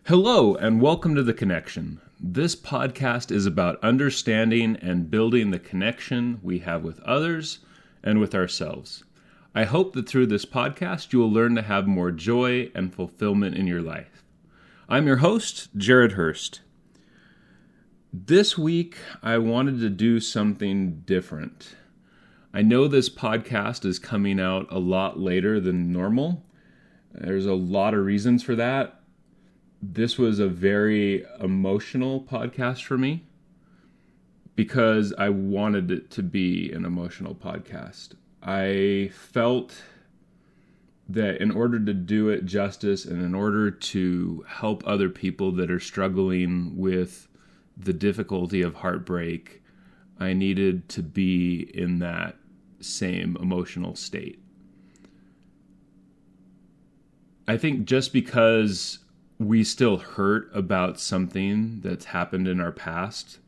Hello, and welcome to The Connection. This podcast is about understanding and building the connection we have with others and with ourselves. I hope that through this podcast, you will learn to have more joy and fulfillment in your life. I'm your host, Jared Hurst. This week, I wanted to do something different. I know this podcast is coming out a lot later than normal. There's a lot of reasons for that. This was a very emotional podcast for me because I wanted it to be an emotional podcast. I felt that in order to do it justice and in order to help other people that are struggling with the difficulty of heartbreak, I needed to be in that same emotional state. I think just because we still hurt about something that's happened in our past,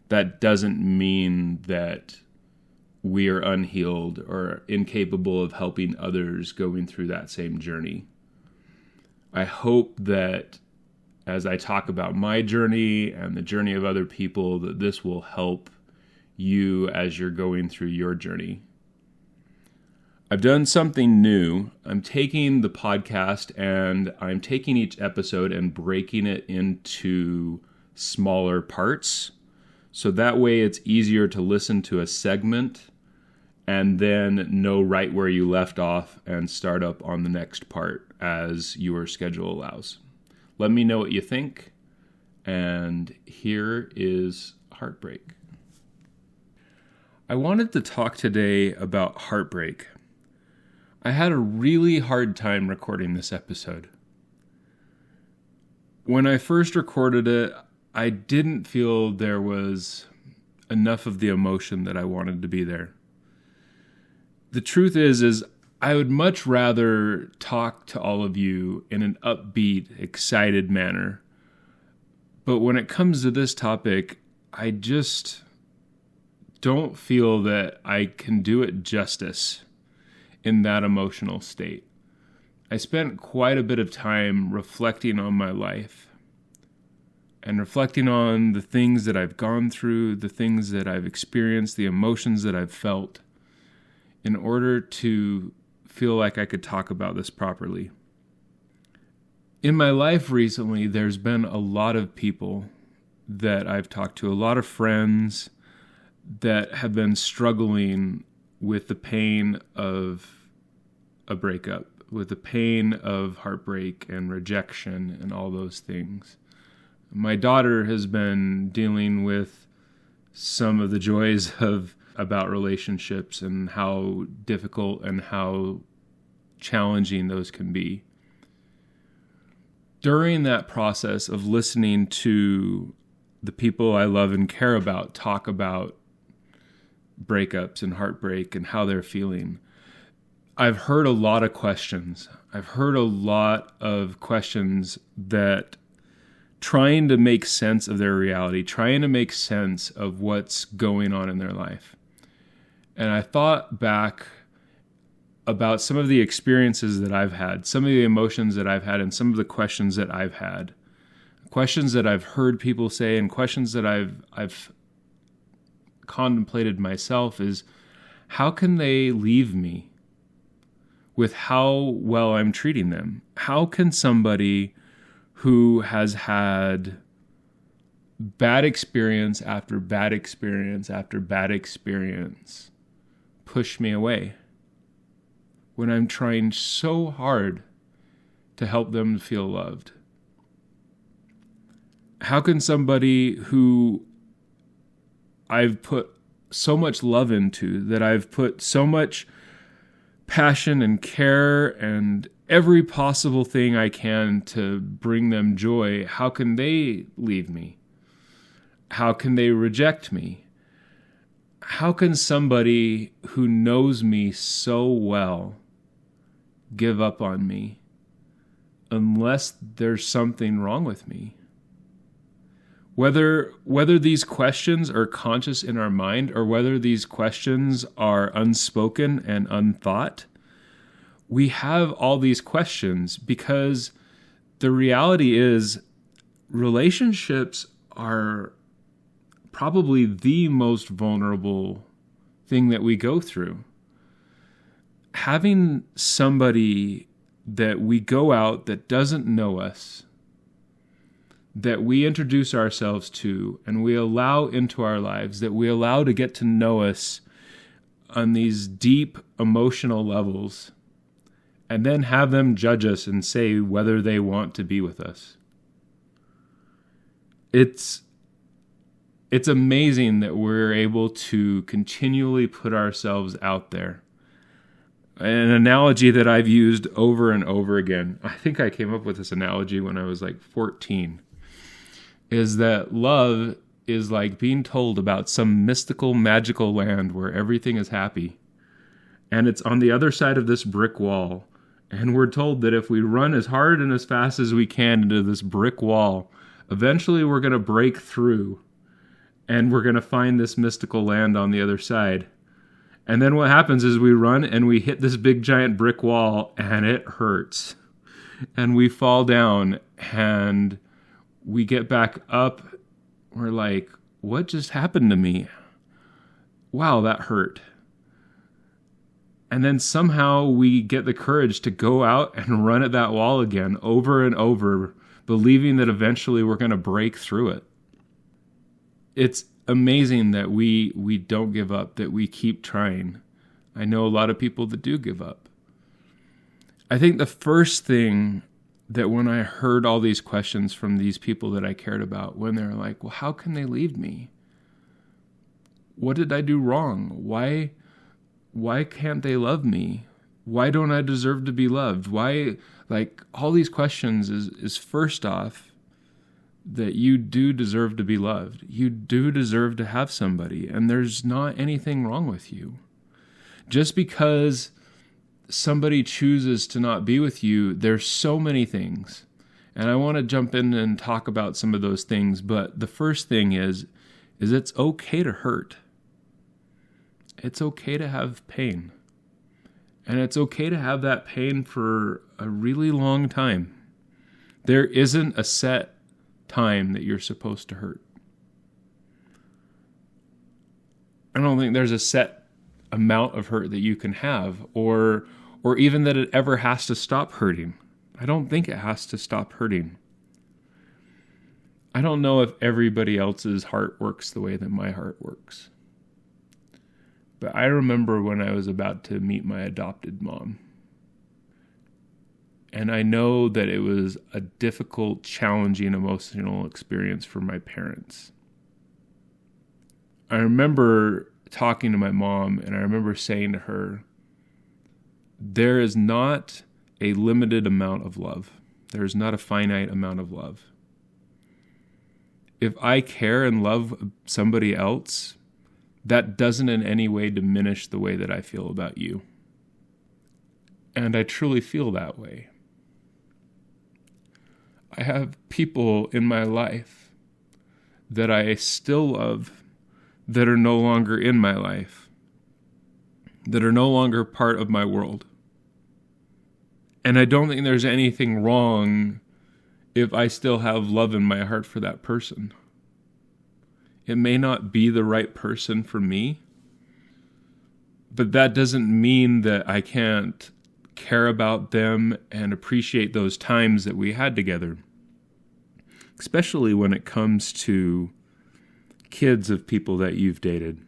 that doesn't mean that we are unhealed or incapable of helping others going through that same journey. I hope that as I talk about my journey and the journey of other people, that this will help you as you're going through your journey. I've done something new. I'm taking the podcast and I'm taking each episode and breaking it into smaller parts. So that way it's easier to listen to a segment and then know right where you left off and start up on the next part as your schedule allows. Let me know what you think. And here is Heartbreak. I wanted to talk today about heartbreak. I had a really hard time recording this episode. When I first recorded it, I didn't feel there was enough of the emotion that I wanted to be there. The truth is I would much rather talk to all of you in an upbeat, excited manner. But when it comes to this topic, I just don't feel that I can do it justice in that emotional state. I spent quite a bit of time reflecting on my life and reflecting on the things that I've gone through, the things that I've experienced, the emotions that I've felt, in order to feel like I could talk about this properly. In my life recently, there's been a lot of people that I've talked to, a lot of friends that have been struggling with the pain of a breakup, with the pain of heartbreak and rejection and all those things. My daughter has been dealing with some of the joys about relationships and how difficult and how challenging those can be. During that process of listening to the people I love and care about talk about breakups and heartbreak and how they're feeling, I've heard a lot of questions. I've heard a lot of questions that trying to make sense of their reality, trying to make sense of what's going on in their life. And I thought back about some of the experiences that I've had, some of the emotions that I've had, and some of the questions that I've had. Questions that I've heard people say and questions that I've contemplated myself is, how can they leave me with how well I'm treating them? How can somebody who has had bad experience after bad experience after bad experience push me away when I'm trying so hard to help them feel loved? How can somebody who I've put so much love into, that I've put so much passion and care and every possible thing I can to bring them joy, how can they leave me? How can they reject me? How can somebody who knows me so well give up on me unless there's something wrong with me? Whether these questions are conscious in our mind or whether these questions are unspoken and unthought, we have all these questions because the reality is relationships are probably the most vulnerable thing that we go through. Having somebody that we go out that doesn't know us, that we introduce ourselves to and we allow into our lives, that we allow to get to know us on these deep emotional levels, and then have them judge us and say whether they want to be with us. It's amazing that we're able to continually put ourselves out there. An analogy that I've used over and over again, I think I came up with this analogy when I was like 14, is that love is like being told about some mystical, magical land where everything is happy. And it's on the other side of this brick wall. And we're told that if we run as hard and as fast as we can into this brick wall, eventually we're going to break through and we're going to find this mystical land on the other side. And then what happens is we run and we hit this big giant brick wall and it hurts. And we fall down and we get back up. We're like, what just happened to me? Wow, that hurt. And then somehow we get the courage to go out and run at that wall again over and over, believing that eventually we're going to break through it. It's amazing that we don't give up, that we keep trying. I know a lot of people that do give up. I think the first thing that when I heard all these questions from these people that I cared about, when they're like, well, how can they leave me? What did I do wrong? Why can't they love me? Why don't I deserve to be loved? Why, like, all these questions is first off, that you do deserve to be loved. You do deserve to have somebody, and there's not anything wrong with you. Just because somebody chooses to not be with you, there's so many things. And I want to jump in and talk about some of those things, but the first thing is it's okay to hurt. It's okay to have pain. And it's okay to have that pain for a really long time. There isn't a set time that you're supposed to hurt. I don't think there's a set amount of hurt that you can have, or even that it ever has to stop hurting. I don't think it has to stop hurting. I don't know if everybody else's heart works the way that my heart works. But I remember when I was about to meet my adopted mom. And I know that it was a difficult, challenging, emotional experience for my parents. I remember talking to my mom, and I remember saying to her, there is not a limited amount of love. There is not a finite amount of love. If I care and love somebody else, that doesn't in any way diminish the way that I feel about you. And I truly feel that way. I have people in my life that I still love that are no longer in my life, that are no longer part of my world. And I don't think there's anything wrong if I still have love in my heart for that person. It may not be the right person for me, but that doesn't mean that I can't care about them and appreciate those times that we had together. Especially when it comes to kids of people that you've dated.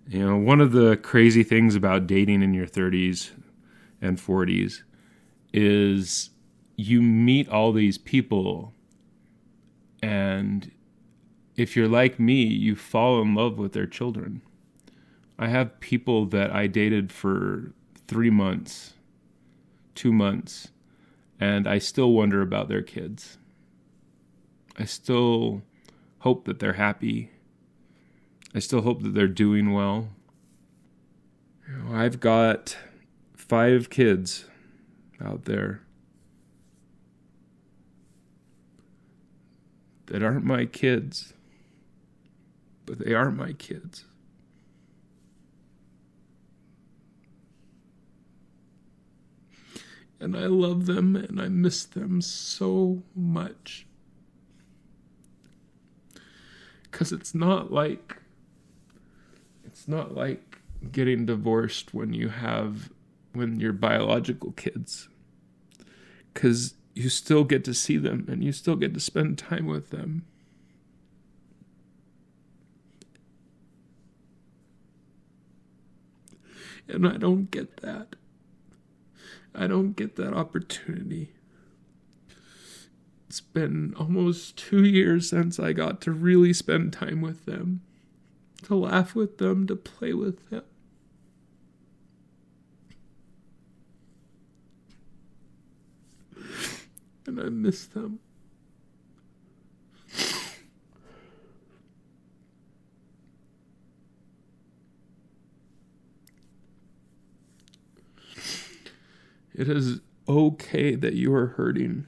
You know, one of the crazy things about dating in your 30s and 40s is you meet all these people, and if you're like me, you fall in love with their children. I have people that I dated for 3 months, 2 months, and I still wonder about their kids. I still hope that they're happy. I still hope that they're doing well. You know, I've got 5 kids out there that aren't my kids, but they are my kids. And I love them and I miss them so much. Because it's not like getting divorced when you're biological kids. Because you still get to see them and you still get to spend time with them. And I don't get that. I don't get that opportunity. It's been almost 2 years since I got to really spend time with them, to laugh with them, to play with them. And I miss them. It is okay that you are hurting.